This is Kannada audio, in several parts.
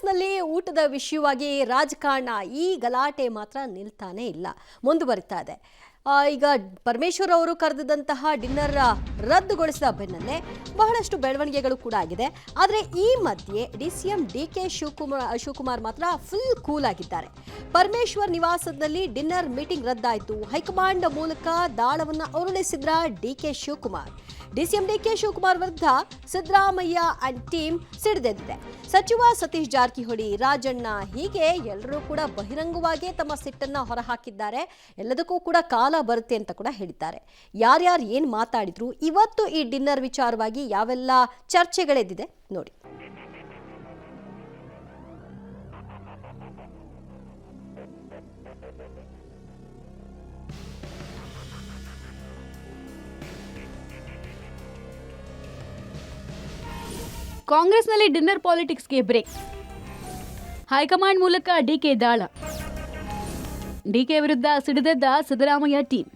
ಕಾಂಗ್ರೆಸ್ನಲ್ಲಿ ಊಟದ ವಿಷಯವಾಗಿ ರಾಜಕಾರಣ ಈ ಗಲಾಟೆ ಮಾತ್ರ ನಿಲ್ತಾನೆ ಇಲ್ಲ, ಮುಂದುವರಿತಾ ಇದೆ. ಈಗ ಪರಮೇಶ್ವರ್ ಅವರು ಕರೆದಂತಹ ಡಿನ್ನರ್ ರದ್ದುಗೊಳಿಸಿದ ಬೆನ್ನಲ್ಲೇ ಬಹಳಷ್ಟು ಬೆಳವಣಿಗೆಗಳು ಕೂಡ ಆಗಿದೆ. ಆದರೆ ಈ ಮಧ್ಯೆ ಡಿಸಿಎಂ ಡಿಕೆ ಶಿವಕುಮಾರ್ ಮಾತ್ರ ಫುಲ್ ಕೂಲ್ ಆಗಿದ್ದಾರೆ. ಪರಮೇಶ್ವರ್ ನಿವಾಸದಲ್ಲಿ ಡಿನ್ನರ್ ಮೀಟಿಂಗ್ ರದ್ದಾಯಿತು. ಹೈಕಮಾಂಡ್ ಮೂಲಕ ದಾಳವನ್ನು ಉರುಳಿಸಿದ್ರ DK Shivakumar. DCM DK Shivakumar ವಿರುದ್ಧ ಸಿದ್ದರಾಮಯ್ಯ ಅಂಡ್ ಟೀಮ್ ಸಿಡಿದೆದ್ದಿದೆ. ಸಚಿವ ಸತೀಶ್ ಜಾರಕಿಹೊಳಿ, ರಾಜಣ್ಣ ಹೀಗೆ ಎಲ್ಲರೂ ಕೂಡ ಬಹಿರಂಗವಾಗಿ ತಮ್ಮ ಸಿಟ್ಟನ್ನ ಹೊರಹಾಕಿದ್ದಾರೆ. ಎಲ್ಲದಕ್ಕೂ ಕೂಡ ಕಾಲ ಬರುತ್ತೆ ಅಂತ ಕೂಡ ಹೇಳಿದ್ದಾರೆ. ಯಾರ್ಯಾರು ಏನ್ ಮಾತಾಡಿದ್ರು, ಇವತ್ತು ಈ ಡಿನ್ನರ್ ವಿಚಾರವಾಗಿ ಯಾವೆಲ್ಲ ಚರ್ಚೆಗಳೆದ್ದಿದೆ ನೋಡಿ. ಕಾಂಗ್ರೆಸ್ನಲ್ಲಿ ಡಿನ್ನರ್ ಪಾಲಿಟಿಕ್ಸ್ಗೆ ಬ್ರೇಕ್. ಹೈಕಮಾಂಡ್ ಮೂಲಕ ಡಿಕೆ ದಾಳ. ಡಿಕೆ ವಿರುದ್ಧ ಸಿಡಿದೆದ್ದ ಸಿದ್ದರಾಮಯ್ಯ ಟೀಮ್.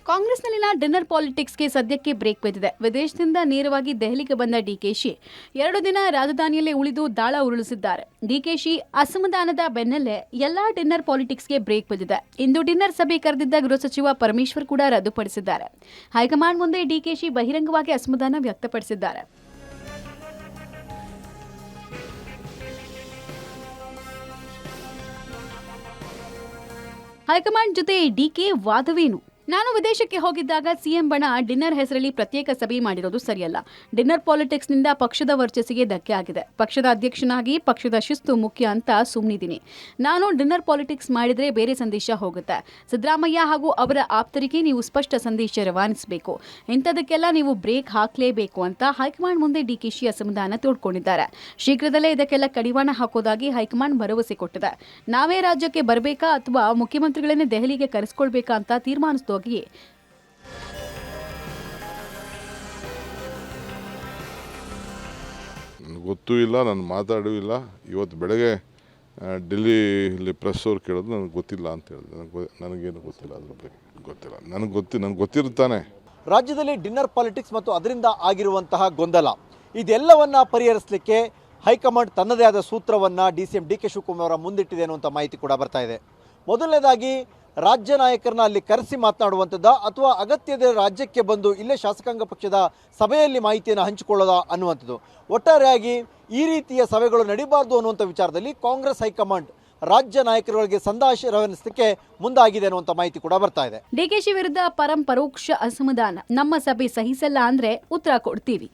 ಕಾಂಗ್ರೆಸ್ನಲ್ಲಿನ ಡಿನ್ನರ್ ಪಾಲಿಟಿಕ್ಸ್ಗೆ ಸದ್ಯಕ್ಕೆ ಬ್ರೇಕ್ ಬಿದ್ದಿದೆ. ವಿದೇಶದಿಂದ ನೇರವಾಗಿ ದೆಹಲಿಗೆ ಬಂದ ಡಿಕೆಶಿ 2 ದಿನ ರಾಜಧಾನಿಯಲ್ಲೇ ಉಳಿದು ದಾಳ ಉರುಳಿಸಿದ್ದಾರೆ. ಡಿಕೆಶಿ ಅಸಮಾಧಾನದ ಬೆನ್ನಲ್ಲೇ ಎಲ್ಲಾ ಡಿನ್ನರ್ ಪಾಲಿಟಿಕ್ಸ್ಗೆ ಬ್ರೇಕ್ ಬಿದ್ದಿದೆ. ಇಂದು ಡಿನ್ನರ್ ಸಭೆ ಕರೆದಿದ್ದ ಗೃಹ ಸಚಿವ ಪರಮೇಶ್ವರ್ ಕೂಡ ರದ್ದುಪಡಿಸಿದ್ದಾರೆ. ಹೈಕಮಾಂಡ್ ಮುಂದೆ ಡಿಕೆಶಿ ಬಹಿರಂಗವಾಗಿ ಅಸಮಾಧಾನ ವ್ಯಕ್ತಪಡಿಸಿದ್ದಾರೆ. ಹೈಕಮಾಂಡ್ ಜೊತೆ ಡಿಕೆ ವಾದವೇನು? ನಾನು ವಿದೇಶಕ್ಕೆ ಹೋಗಿದ್ದಾಗ ಸಿಎಂ ಬಣ ಡಿನ್ನರ್ ಹೆಸರಲ್ಲಿ ಪ್ರತ್ಯೇಕ ಸಭೆ ಮಾಡಿರೋದು ಸರಿಯಲ್ಲ. ಡಿನ್ನರ್ ಪಾಲಿಟಿಕ್ಸ್ನಿಂದ ಪಕ್ಷದ ವರ್ಚಸ್ಸಿಗೆ ಧಕ್ಕೆ ಆಗಿದೆ. ಪಕ್ಷದ ಅಧ್ಯಕ್ಷನಾಗಿ ಪಕ್ಷದ ಶಿಸ್ತು ಮುಖ್ಯ ಅಂತ ಸುಮ್ಮನಿದ್ದೀನಿ. ನಾನು ಡಿನ್ನರ್ ಪಾಲಿಟಿಕ್ಸ್ ಮಾಡಿದ್ರೆ ಬೇರೆ ಸಂದೇಶ ಹೋಗುತ್ತೆ. ಸಿದ್ದರಾಮಯ್ಯ ಹಾಗೂ ಅವರ ಆಪ್ತರಿಗೆ ನೀವು ಸ್ಪಷ್ಟ ಸಂದೇಶ ರವಾನಿಸಬೇಕು. ಇಂಥದಕ್ಕೆಲ್ಲ ನೀವು ಬ್ರೇಕ್ ಹಾಕಲೇಬೇಕು ಅಂತ ಹೈಕಮಾಂಡ್ ಮುಂದೆ ಡಿಕೆಶಿ ಅಸಮಾಧಾನ ತೋಡ್ಕೊಂಡಿದ್ದಾರೆ. ಶೀಘ್ರದಲ್ಲೇ ಇದಕ್ಕೆಲ್ಲ ಕಡಿವಾಣ ಹಾಕೋದಾಗಿ ಹೈಕಮಾಂಡ್ ಭರವಸೆ ಕೊಟ್ಟಿದೆ. ನಾವೇ ರಾಜ್ಯಕ್ಕೆ ಬರಬೇಕಾ ಅಥವಾ ಮುಖ್ಯಮಂತ್ರಿಗಳನ್ನೇ ದೆಹಲಿಗೆ ಕರೆಸ್ಕೊಳ್ಬೇಕಾ ಅಂತ ತೀರ್ಮಾನಿಸಿದ ಗೊತ್ತೂ ಇಲ್ಲ, ನಾನು ಮಾತಾಡೂ ಇಲ್ಲ. ಇವತ್ತು ಬೆಳಗ್ಗೆ ಡೆಲ್ಲಿಲಿ ಪ್ರೆಸ್ ಅವ್ರು ಕೇಳೋದು ನನಗೆ ಗೊತ್ತಿಲ್ಲ ಅಂತ ಹೇಳಿದೆ. ನನಗೇನು ಗೊತ್ತಿಲ್ಲ, ಅದ್ರ ಬಗ್ಗೆ ಗೊತ್ತಿಲ್ಲ. ನನಗೆ ಗೊತ್ತಿರುತ್ತಾನೆ. ರಾಜ್ಯದಲ್ಲಿ ಡಿನ್ನರ್ ಪಾಲಿಟಿಕ್ಸ್ ಮತ್ತು ಅದರಿಂದ ಆಗಿರುವಂತಹ ಗೊಂದಲ ಇದೆಲ್ಲವನ್ನ ಪರಿಹರಿಸಲಿಕ್ಕೆ ಹೈಕಮಾಂಡ್ ತನ್ನದೇ ಆದ ಸೂತ್ರವನ್ನು ಡಿಸಿಎಂ ಡಿಕೆ ಶಿವಕುಮಾರ್ ಮುಂದಿಟ್ಟಿದೆ ಅನ್ನುವಂಥ ಮಾಹಿತಿ ಕೂಡ ಬರ್ತಾ ಇದೆ. ಮೊದಲನೇದಾಗಿ ರಾಜ್ಯ ನಾಯಕರನ್ನ ಅಲ್ಲಿ ಕರೆಸಿ ಮಾತನಾಡುವಂಥದ್ದ ಅಥವಾ ಅಗತ್ಯದ ರಾಜ್ಯಕ್ಕೆ ಬಂದು ಇಲ್ಲೇ ಶಾಸಕಾಂಗ ಪಕ್ಷದ ಸಭೆಯಲ್ಲಿ ಮಾಹಿತಿಯನ್ನು ಹಂಚಿಕೊಳ್ಳೋದ ಅನ್ನುವಂಥದ್ದು. ಒಟ್ಟಾರೆಯಾಗಿ ಈ ರೀತಿಯ ಸಭೆಗಳು ನಡೀಬಾರ್ದು ಅನ್ನುವಂಥ ವಿಚಾರದಲ್ಲಿ ಕಾಂಗ್ರೆಸ್ ಹೈಕಮಾಂಡ್ ರಾಜ್ಯ ನಾಯಕರುಗಳಿಗೆ ಸಂದೇಶ ರವಾನಿಸಲಿಕ್ಕೆ ಮುಂದಾಗಿದೆ ಅನ್ನುವಂಥ ಮಾಹಿತಿ ಕೂಡ ಬರ್ತಾ ಇದೆ. ಡಿಕೆಶಿ ವಿರುದ್ಧ ಪರೋಕ್ಷ ಅಸಮಾಧಾನ. ನಮ್ಮ ಸಭೆ ಸಹಿಸಲ್ಲ ಅಂದ್ರೆ ಉತ್ತರ ಕೊಡ್ತೀವಿ.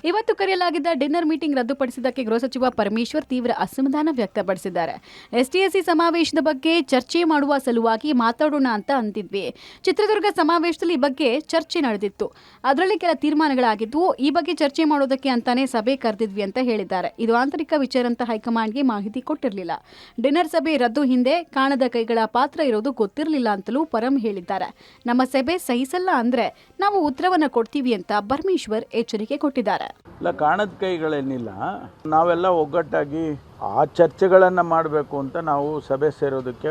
ಇವತ್ತು ಕರೆಯಲಾಗಿದ್ದ ಡಿನ್ನರ್ ಮೀಟಿಂಗ್ ರದ್ದುಪಡಿಸಿದ್ದಕ್ಕೆ ಗೃಹ ಸಚಿವ ಪರಮೇಶ್ವರ್ ತೀವ್ರ ಅಸಮಾಧಾನ ವ್ಯಕ್ತಪಡಿಸಿದ್ದಾರೆ. ಎಸ್ಟಿಎಸ್ಸಿ ಸಮಾವೇಶದ ಬಗ್ಗೆ ಚರ್ಚೆ ಮಾಡುವ ಸಲುವಾಗಿ ಮಾತಾಡೋಣ ಅಂತ ಅಂತಿದ್ವಿ. ಚಿತ್ರದುರ್ಗ ಸಮಾವೇಶದಲ್ಲಿ ಈ ಬಗ್ಗೆ ಚರ್ಚೆ ನಡೆದಿತ್ತು. ಅದರಲ್ಲಿ ಕೆಲ ತೀರ್ಮಾನಗಳಾಗಿದ್ದು, ಈ ಬಗ್ಗೆ ಚರ್ಚೆ ಮಾಡೋದಕ್ಕೆ ಅಂತಾನೆ ಸಭೆ ಕರೆದಿದ್ವಿ ಅಂತ ಹೇಳಿದ್ದಾರೆ. ಇದು ಆಂತರಿಕ ವಿಚಾರ ಅಂತ ಹೈಕಮಾಂಡ್ಗೆ ಮಾಹಿತಿ ಕೊಟ್ಟಿರಲಿಲ್ಲ. ಡಿನ್ನರ್ ಸಭೆ ರದ್ದು ಹಿಂದೆ ಕಾಣದ ಕೈಗಳ ಪಾತ್ರ ಇರೋದು ಗೊತ್ತಿರಲಿಲ್ಲ ಅಂತಲೂ ಪರಂ ಹೇಳಿದ್ದಾರೆ. ನಮ್ಮ ಸಭೆ ಸಹಿಸಲ್ಲ ಅಂದ್ರೆ ನಾವು ಉತ್ತರವನ್ನ ಕೊಡ್ತೀವಿ ಅಂತ ಪರಮೇಶ್ವರ್ ಎಚ್ಚರಿಕೆ ಕೊಟ್ಟಿದ್ದಾರೆ. ಇಲ್ಲ, ಕಾಣದ ಕೈಗಳೇನಿಲ್ಲ. ನಾವೆಲ್ಲ ಒಗ್ಗಟ್ಟಾಗಿ ಆ ಚರ್ಚೆಗಳನ್ನು ಮಾಡಬೇಕು ಅಂತ ನಾವು ಸಭೆ ಸೇರೋದಕ್ಕೆ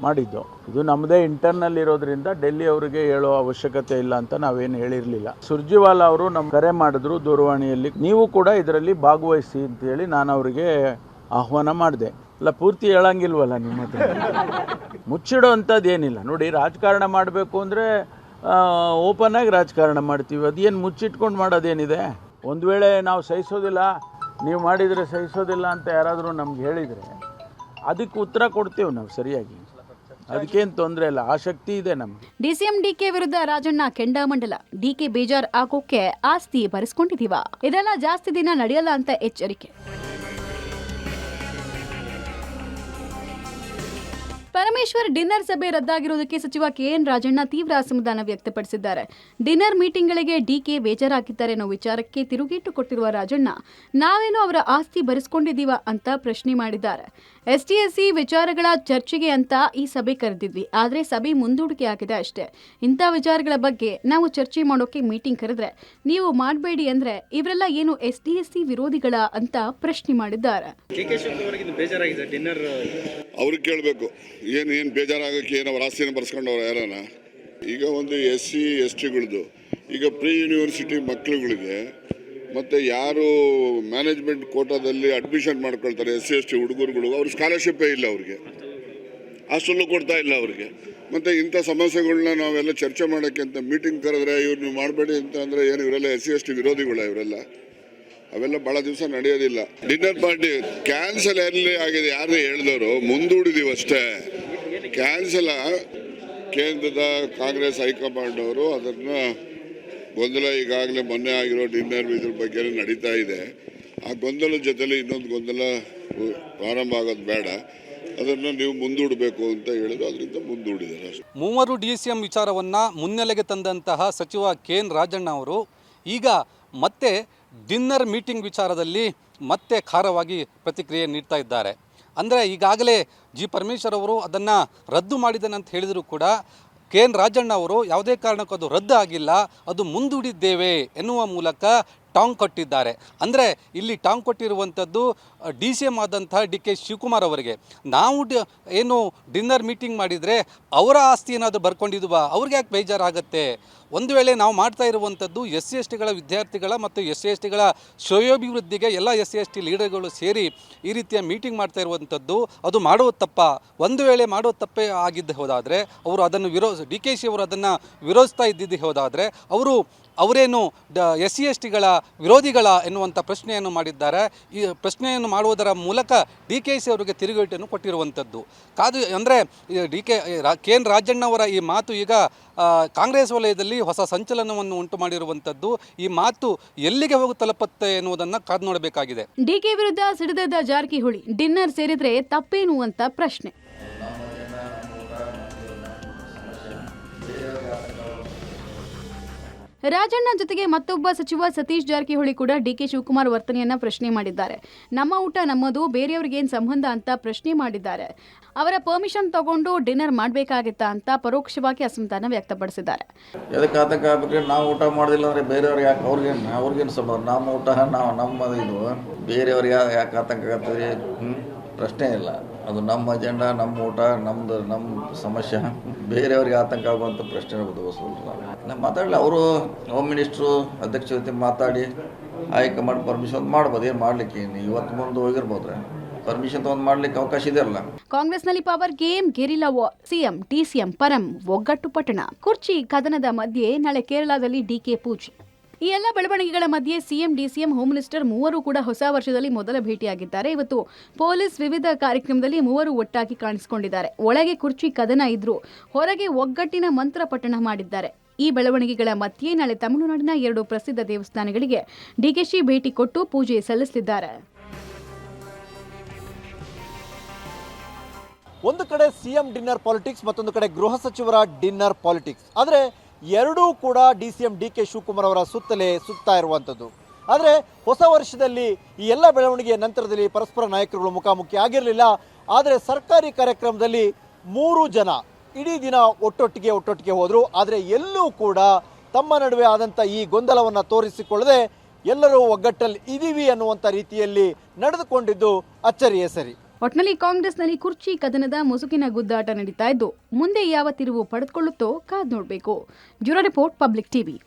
ಮಾಡಿದ್ದು. ಇದು ನಮ್ಮದೇ ಇಂಟರ್ನಲ್ ಇರೋದ್ರಿಂದ ಡೆಲ್ಲಿ ಅವರಿಗೆ ಹೇಳೋ ಅವಶ್ಯಕತೆ ಇಲ್ಲ ಅಂತ ನಾವೇನು ಹೇಳಿರಲಿಲ್ಲ. ಸುರ್ಜಿವಾಲಾ ಅವರು ನಮ್ಮ ಕರೆ ಮಾಡಿದ್ರು ದೂರವಾಣಿಯಲ್ಲಿ, ನೀವು ಕೂಡ ಇದರಲ್ಲಿ ಭಾಗವಹಿಸಿ ಅಂತೇಳಿ ನಾನು ಅವರಿಗೆ ಆಹ್ವಾನ ಮಾಡಿದೆ. ಅಲ್ಲ, ಪೂರ್ತಿ ಹೇಳಂಗಿಲ್ವಲ್ಲ ನಿಮ್ಮ ಹತ್ರ? ಮುಚ್ಚಿಡೋ ಅಂಥದ್ದು ಏನಿಲ್ಲ. ನೋಡಿ, ರಾಜಕಾರಣ ಮಾಡಬೇಕು ಅಂದರೆ ಓಪನ್ ಆಗಿ ರಾಜಕಾರಣ ಮಾಡ್ತೀವಿ. ಅದೇನು ಮುಚ್ಚಿಟ್ಕೊಂಡು ಮಾಡೋದೇನಿದೆ? ಒಂದು ವೇಳೆ ನಾವು ಸಹಿಸೋದಿಲ್ಲ, ನೀವು ಮಾಡಿದರೆ ಸಹಿಸೋದಿಲ್ಲ ಅಂತ ಯಾರಾದರೂ ನಮ್ಗೆ ಹೇಳಿದರೆ ಅದಕ್ಕೆ ಉತ್ತರ ಕೊಡ್ತೇವೆ ನಾವು ಸರಿಯಾಗಿ. ಅದಕ್ಕೇನು ತೊಂದರೆ ಇಲ್ಲ, ಆ ಶಕ್ತಿ ಇದೆ ನಮ್ಗೆ. ಡಿಸಿಎಂ ಡಿಕೆ ವಿರುದ್ಧ ರಾಜಣ್ಣ ಕೆಂಡಾಮಂಡಲ. ಡಿಕೆ ಬೇಜಾರ್ ಆಗೋಕೆ ಆಸ್ತಿ ಬರೆಸ್ಕೊಂಡಿದೀವ, ಇದೆಲ್ಲ ಜಾಸ್ತಿ ದಿನ ನಡೆಯಲ್ಲ ಅಂತ ಎಚ್ಚರಿಕೆ. ಪರಮೇಶ್ವರ್ ಡಿನ್ನರ್ ಸಭೆ ರದ್ದಾಗಿರುವುದಕ್ಕೆ ಸಚಿವ ಕೆಎನ್ ರಾಜಣ್ಣ ತೀವ್ರ ಅಸಮಾಧಾನ ವ್ಯಕ್ತಪಡಿಸಿದ್ದಾರೆ. ಡಿನ್ನರ್ ಮೀಟಿಂಗ್ಗಳಿಗೆ ಡಿಕೆ ಬೇಜಾರಾಗಿದ್ದಾರೆ ಅನ್ನೋ ವಿಚಾರಕ್ಕೆ ತಿರುಗೇಟು ಕೊಟ್ಟಿರುವ ರಾಜಣ್ಣ, ನಾವೇನೋ ಅವರ ಆಸ್ತಿ ಬರೆಸ್ಕೊಂಡಿದ್ದೀವ ಅಂತ ಪ್ರಶ್ನೆ ಮಾಡಿದ್ದಾರೆ. ಎಸ್ಟಿಎಸ್ಸಿ ವಿಚಾರಗಳ ಚರ್ಚೆಗೆ ಅಂತ ಈ ಸಭೆ ಕರೆದಿದ್ವಿ, ಆದರೆ ಸಭೆ ಮುಂದೂಡಿಕೆ ಆಗಿದೆ ಅಷ್ಟೇ. ಇಂಥ ವಿಚಾರಗಳ ಬಗ್ಗೆ ನಾವು ಚರ್ಚೆ ಮಾಡೋಕೆ ಮೀಟಿಂಗ್ ಕರೆದ್ರೆ ನೀವು ಮಾಡಬೇಡಿ ಅಂದ್ರೆ ಇವರೆಲ್ಲ ಏನು ಎಸ್ಟಿಎಸ್ಸಿ ವಿರೋಧಿಗಳ ಅಂತ ಪ್ರಶ್ನೆ ಮಾಡಿದ್ದಾರೆ. ಅವ್ರಿಗೆ ಕೇಳಬೇಕು ಏನು ಬೇಜಾರಾಗಕ್ಕೆ ಏನು ಅವ್ರ ಆಸ್ತಿನ ಬರ್ಸ್ಕೊಂಡವ್ರು ಯಾರನ. ಈಗ ಒಂದು SC/STಗಳದ್ದು ಈಗ ಪ್ರೀ ಯೂನಿವರ್ಸಿಟಿ ಮಕ್ಕಳುಗಳಿಗೆ ಮತ್ತು ಯಾರು ಮ್ಯಾನೇಜ್ಮೆಂಟ್ ಕೋಟಾದಲ್ಲಿ ಅಡ್ಮಿಷನ್ ಮಾಡ್ಕೊಳ್ತಾರೆ SC/ST ಹುಡುಗರುಗಳು, ಅವ್ರಿಗೆ ಸ್ಕಾಲರ್ಶಿಪ್ಪೇ ಇಲ್ಲ, ಅವ್ರಿಗೆ ಹಾಸ್ಟೆಲ್ಲು ಕೊಡ್ತಾ ಇಲ್ಲ ಅವ್ರಿಗೆ. ಮತ್ತು ಇಂಥ ಸಮಸ್ಯೆಗಳನ್ನ ನಾವೆಲ್ಲ ಚರ್ಚೆ ಮಾಡೋಕ್ಕೆ ಅಂತ ಮೀಟಿಂಗ್ ಕರೆದ್ರೆ ಇವ್ರು ನೀವು ಮಾಡಬೇಡಿ ಅಂತ ಅಂದರೆ ಏನು ಇವರೆಲ್ಲ SC/ST ವಿರೋಧಿಗಳ ಇವರೆಲ್ಲ? ಅವೆಲ್ಲ ಭಾಳ ದಿವಸ ನಡೆಯೋದಿಲ್ಲ. ಡಿನ್ನರ್ ಪಾರ್ಟಿ ಕ್ಯಾನ್ಸಲ್ ಎಲ್ಲಿ ಆಗಿದೆ ಯಾರು ಹೇಳಿದವರು, ಮುಂದೂಡಿದೀವಿ ಅಷ್ಟೇ. ಕ್ಯಾನ್ಸಲ್ ಕೇಂದ್ರದ ಕಾಂಗ್ರೆಸ್ ಹೈಕಮಾಂಡ್ ಅವರು ಅದನ್ನು ಗೊಂದಲ ಈಗಾಗಲೇ ಮೊನ್ನೆ ಆಗಿರೋ ಡಿನ್ನರ್ ಇದ್ರ ಬಗ್ಗೆ ನಡೀತಾ ಇದೆ. ಆ ಗೊಂದಲದ ಜೊತೆಲಿ ಇನ್ನೊಂದು ಗೊಂದಲ ಪ್ರಾರಂಭ ಆಗೋದು ಬೇಡ, ಅದನ್ನು ನೀವು ಮುಂದೂಡಬೇಕು ಅಂತ ಹೇಳಿದ್ರು, ಅದರಿಂದ ಮುಂದೂಡಿದ್ದಾರೆ ಅಷ್ಟೇ. ಮೂವರು DCM ವಿಚಾರವನ್ನು ಮುನ್ನೆಲೆಗೆ ತಂದಂತಹ ಸಚಿವ ಕೆಎನ್ ರಾಜಣ್ಣ ಅವರು ಈಗ ಮತ್ತೆ ಡಿನ್ನರ್ ಮೀಟಿಂಗ್ ವಿಚಾರದಲ್ಲಿ ಮತ್ತೆ ಖಾರವಾಗಿ ಪ್ರತಿಕ್ರಿಯೆ ನೀಡ್ತಾ ಇದ್ದಾರೆ. ಅಂದರೆ ಈಗಾಗಲೇ ಪರಮೇಶ್ವರ್ ಅವರು ಅದನ್ನು ರದ್ದು ಮಾಡಿದ್ದೇನೆ ಅಂತ ಹೇಳಿದರೂ ಕೂಡ ಕೆಎನ್ ರಾಜಣ್ಣ ಅವರು ಯಾವುದೇ ಕಾರಣಕ್ಕೂ ಅದು ರದ್ದು ಆಗಿಲ್ಲ, ಅದು ಮುಂದೂಡಿದ್ದೇವೆ ಎನ್ನುವ ಮೂಲಕ ಟಾಂಗ್ ಕೊಟ್ಟಿದ್ದಾರೆ. ಅಂದರೆ ಇಲ್ಲಿ ಟಾಂಗ್ ಕೊಟ್ಟಿರುವಂಥದ್ದು DCM ಆದಂತಹ DK ಶಿವಕುಮಾರ್ ಅವರಿಗೆ. ನಾವು ಏನು ಡಿನ್ನರ್ ಮೀಟಿಂಗ್ ಮಾಡಿದರೆ ಅವರ ಆಸ್ತಿ ಏನಾದರೂ ಬರ್ಕೊಂಡಿದ್ವಾ, ಅವ್ರಿಗೆ ಯಾಕೆ ಬೇಜಾರಾಗತ್ತೆ? ಒಂದು ವೇಳೆ ನಾವು ಮಾಡ್ತಾ ಇರುವಂಥದ್ದು SC/STಗಳ ವಿದ್ಯಾರ್ಥಿಗಳ ಮತ್ತು SC/STಗಳ ಶ್ರೇಯೋಭಿವೃದ್ಧಿಗೆ ಎಲ್ಲ SC/ST ಲೀಡರ್ಗಳು ಸೇರಿ ಈ ರೀತಿಯ ಮೀಟಿಂಗ್ ಮಾಡ್ತಾ ಇರುವಂಥದ್ದು, ಅದು ಮಾಡೋ ತಪ್ಪ. ಒಂದು ವೇಳೆ ಮಾಡೋ ತಪ್ಪೇ ಆಗಿದ್ದು ಹೋದಾದರೆ ಅವರು ಅದನ್ನು DKಶಿ ಅವರು ಅದನ್ನು ವಿರೋಧಿಸ್ತಾ ಇದ್ದಿದ್ದು ಹೋದಾದರೆ ಅವರೇನು SC/STಗಳ ವಿರೋಧಿಗಳ ಎನ್ನುವಂಥ ಪ್ರಶ್ನೆಯನ್ನು ಮಾಡಿದ್ದಾರೆ. ಈ ಪ್ರಶ್ನೆಯನ್ನು ಮಾಡುವುದರ ಮೂಲಕ DKಶಿ ಅವರಿಗೆ ತಿರುಗೇಟನ್ನು ಕೊಟ್ಟಿರುವಂಥದ್ದು. ಅಂದರೆ ಕೆಎನ್ ರಾಜಣ್ಣ ಅವರ ಈ ಮಾತು ಈಗ ಕಾಂಗ್ರೆಸ್ ವಲಯದಲ್ಲಿ ಹೊಸ ಸಂಚಲನವನ್ನು ಉಂಟು ಮಾಡಿರುವಂಥದ್ದು. ಈ ಮಾತು ಎಲ್ಲಿಗೆ ಹೋಗಿ ತಲುಪುತ್ತೆ ಎನ್ನುವುದನ್ನು ಕಾದು ನೋಡಬೇಕಾಗಿದೆ. ಡಿಕೆ ವಿರುದ್ಧ ಸಿಡಿದೆದ್ದ ಜಾರಕಿಹೊಳಿ, ಡಿನ್ನರ್ ಸೇರಿದ್ರೆ ತಪ್ಪೇನು ಅಂತ ಪ್ರಶ್ನೆ. ರಾಜಣ್ಣ ಜೊತೆಗೆ ಮತ್ತೊಬ್ಬ ಸಚಿವ ಸತೀಶ್ ಜಾರಕಿಹೊಳಿ ಕೂಡ DK ಶಿವಕುಮಾರ್ ವರ್ತನೆಯನ್ನ ಪ್ರಶ್ನೆ ಮಾಡಿದ್ದಾರೆ. ನಮ್ಮ ಊಟ ನಮ್ಮದು, ಬೇರೆಯವ್ರಿಗೇನು ಸಂಬಂಧ ಅಂತ ಪ್ರಶ್ನೆ ಮಾಡಿದ್ದಾರೆ. ಅವರ ಪರ್ಮಿಷನ್ ತಗೊಂಡು ಡಿನ್ನರ್ ಮಾಡಬೇಕಾಗಿತ್ತಾ ಅಂತ ಪರೋಕ್ಷವಾಗಿ ಅಸಮಾಧಾನ ವ್ಯಕ್ತಪಡಿಸಿದ್ದಾರೆ. ಎದಕ್ಕೆ ಆತಂಕ ಆಗ್ಬೇಕ್ರಿ? ನಾವು ಊಟ ಮಾಡೋದಿಲ್ಲ ಅಂದರೆ ಬೇರೆಯವ್ರಿಗೆ ಯಾಕೆ ಅವ್ರಿಗೇನು ಸಂಬಂಧ? ನಮ್ಮ ಊಟ ನಮ್ಮ ಇದು ಬೇರೆಯವ್ರಿಗೆ ಯಾಕೆ ಆತಂಕ ಆಗ್ತದೆ? ಪ್ರಶ್ನೆ ಇಲ್ಲ. ಅದು ನಮ್ಮ ಅಜೆಂಡಾ, ನಮ್ಮ ಊಟ, ನಮ್ಮ ಸಮಸ್ಯೆ. ಬೇರೆಯವ್ರಿಗೆ ಆತಂಕ ಆಗುವಂಥ ಪ್ರಶ್ನೆ ಬದಲಿಸಲ್ಲ. ಮಾತಾಡಲಿ, ಅವರು ಹೋಮ್ ಮಿನಿಸ್ಟ್ರು ಅಧ್ಯಕ್ಷ ಜೊತೆ ಮಾತಾಡಿ ಹೈಕಮಾಂಡ್ ಪರ್ಮಿಷನ್ ಮಾಡ್ಬೋದು. ಏನು ಮಾಡಲಿಕ್ಕೆ ಇವತ್ತು ಮುಂದೆ ಹೋಗಿರ್ಬೋದ್ರೆ ಪರ್ಮಿಷನ್ ತಗೊಂಡು ಮಾಡ್ಲಿಕ್ಕೆ ಅವಕಾಶ ಇದೆಯಲ್ಲ. ಕಾಂಗ್ರೆಸ್ನಲ್ಲಿ power game, guerrilla war. CM DCM ಪರಂ ಒಗ್ಗಟ್ಟು ಪಟ್ಟಣ. ಕುರ್ಚಿ ಕದನದ ಮಧ್ಯೆ ನಾಳೆ ಕೇರಳದಲ್ಲಿ DK ಪೂಜೆ. ಈ ಎಲ್ಲ ಬೆಳವಣಿಗೆಗಳ ಮಧ್ಯೆ CM DCM ಹೋಮ್ ಮಿನಿಸ್ಟರ್ ಮೂವರು ಕೂಡ ಹೊಸ ವರ್ಷದಲ್ಲಿ ಮೊದಲ ಭೇಟಿಯಾಗಿದ್ದಾರೆ. ಇವತ್ತು ಪೊಲೀಸ್ ವಿವಿಧ ಕಾರ್ಯಕ್ರಮದಲ್ಲಿ ಮೂವರು ಒಟ್ಟಾಗಿ ಕಾಣಿಸಿಕೊಂಡಿದ್ದಾರೆ. ಒಳಗೆ ಕುರ್ಚಿ ಕದನ ಇದ್ರೂ ಹೊರಗೆ ಒಗ್ಗಟ್ಟಿನ ಮಂತ್ರ ಪಠಣ ಮಾಡಿದ್ದಾರೆ. ಈ ಬೆಳವಣಿಗೆಗಳ ಮಧ್ಯೆ ನಾಳೆ ತಮಿಳುನಾಡಿನ 2 ಪ್ರಸಿದ್ಧ ದೇವಸ್ಥಾನಗಳಿಗೆ DKಶಿ ಭೇಟಿ ಕೊಟ್ಟು ಪೂಜೆ ಸಲ್ಲಿಸಲಿದ್ದಾರೆ. ಒಂದು ಕಡೆ CM ಡಿನ್ನರ್ ಪಾಲಿಟಿಕ್ಸ್, ಮತ್ತೊಂದು ಕಡೆ ಗೃಹ ಸಚಿವರ ಡಿನ್ನರ್ ಪಾಲಿಟಿಕ್ಸ್. ಆದರೆ ಎರಡೂ ಕೂಡ DCM DK ಶಿವಕುಮಾರ್ ಅವರ ಸುತ್ತಲೇ ಸುತ್ತಾ ಇರುವಂಥದ್ದು. ಆದರೆ ಹೊಸ ವರ್ಷದಲ್ಲಿ ಈ ಎಲ್ಲ ಬೆಳವಣಿಗೆಯ ನಂತರದಲ್ಲಿ ಪರಸ್ಪರ ನಾಯಕರುಗಳು ಮುಖಾಮುಖಿ ಆಗಿರಲಿಲ್ಲ. ಆದರೆ ಸರ್ಕಾರಿ ಕಾರ್ಯಕ್ರಮದಲ್ಲಿ 3 ಜನ ಇಡೀ ದಿನ ಒಟ್ಟೊಟ್ಟಿಗೆ ಹೋದರು. ಆದರೆ ಎಲ್ಲೂ ಕೂಡ ತಮ್ಮ ನಡುವೆ ಆದಂಥ ಈ ಗೊಂದಲವನ್ನು ತೋರಿಸಿಕೊಳ್ಳದೆ ಎಲ್ಲರೂ ಒಗ್ಗಟ್ಟಲ್ಲಿ ಇದ್ದೀವಿ ಅನ್ನುವಂಥ ರೀತಿಯಲ್ಲಿ ನಡೆದುಕೊಂಡಿದ್ದು ಅಚ್ಚರಿಯೇ ಸರಿ. ಒಟ್ನಲ್ಲಿ ಕಾಂಗ್ರೆಸ್ನಲ್ಲಿ ಕುರ್ಚಿ ಕದನದ ಮುಸುಕಿನ ಗುದ್ದಾಟ ನಡೀತಾ ಇದ್ದು ಮುಂದೆ ಯಾವ ತಿರುವು ಪಡೆದುಕೊಳ್ಳುತ್ತೋ ಕಾದು ನೋಡಬೇಕು. Bureau report, public TV.